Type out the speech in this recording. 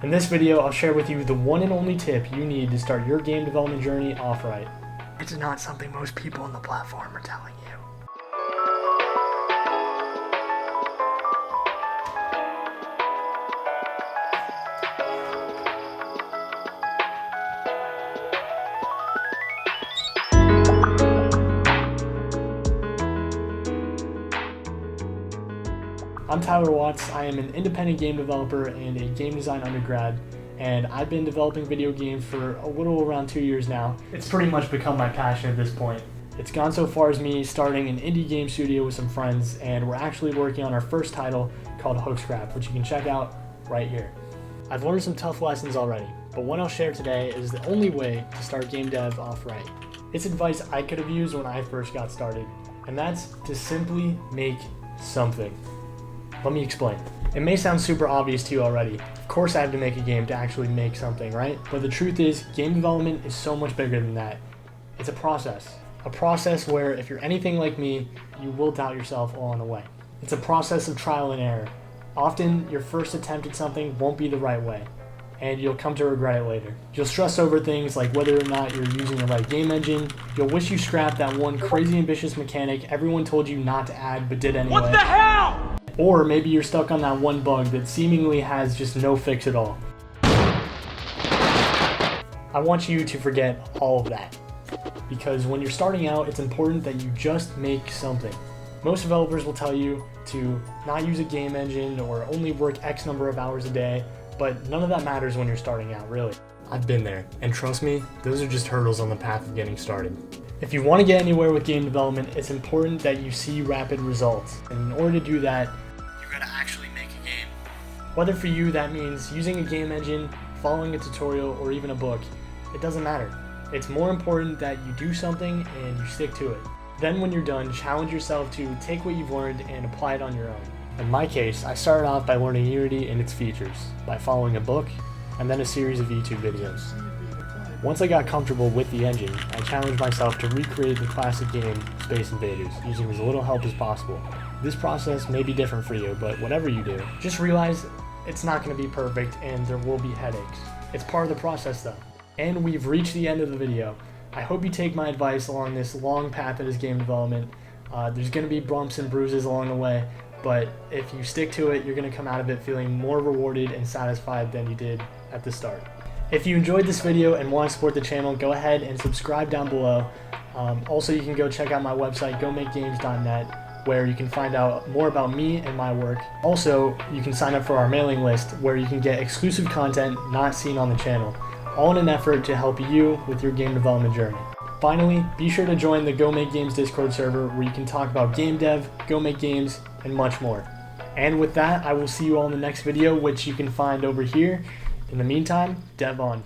In this video, I'll share with you the one and only tip you need to start your game development journey off right. It's not something most people on the platform are telling you. I'm Tyler Watts. I am an independent game developer and a game design undergrad, and I've been developing video games for a little around 2 years now. It's pretty much become my passion at this point. It's gone so far as me starting an indie game studio with some friends, and we're actually working on our first title called Hookscrap, which you can check out right here. I've learned some tough lessons already, but what I'll share today is the only way to start game dev off right. It's advice I could have used when I first got started, and that's to simply make something. Let me explain. It may sound super obvious to you already. Of course I have to make a game to actually make something, right? But the truth is, game development is so much bigger than that. It's a process. A process where if you're anything like me, you will doubt yourself along the way. It's a process of trial and error. Often, your first attempt at something won't be the right way, and you'll come to regret it later. You'll stress over things like whether or not you're using the right game engine. You'll wish you scrapped that one crazy ambitious mechanic everyone told you not to add but did anyway. What the hell? Or maybe you're stuck on that one bug that seemingly has just no fix at all. I want you to forget all of that, because when you're starting out, it's important that you just make something. Most developers will tell you to not use a game engine or only work X number of hours a day, but none of that matters when you're starting out, really. I've been there, and trust me, those are just hurdles on the path of getting started. If you want to get anywhere with game development, it's important that you see rapid results. And in order to do that, you gotta actually make a game. Whether for you that means using a game engine, following a tutorial, or even a book, it doesn't matter. It's more important that you do something and you stick to it. Then when you're done, challenge yourself to take what you've learned and apply it on your own. In my case, I started off by learning Unity and its features, by following a book, and then a series of YouTube videos. Once I got comfortable with the engine, I challenged myself to recreate the classic game Space Invaders, using as little help as possible. This process may be different for you, but whatever you do, just realize it's not going to be perfect and there will be headaches. It's part of the process though. And we've reached the end of the video. I hope you take my advice along this long path that is game development. There's going to be bumps and bruises along the way, but if you stick to it, you're going to come out of it feeling more rewarded and satisfied than you did at the start. If you enjoyed this video and want to support the channel, go ahead and subscribe down below. Also, you can go check out my website, gomakegames.net, where you can find out more about me and my work. Also, you can sign up for our mailing list, where you can get exclusive content not seen on the channel, all in an effort to help you with your game development journey. Finally, be sure to join the Go Make Games Discord server, where you can talk about game dev, Go Make Games, and much more. And with that, I will see you all in the next video, which you can find over here. In the meantime, dev on.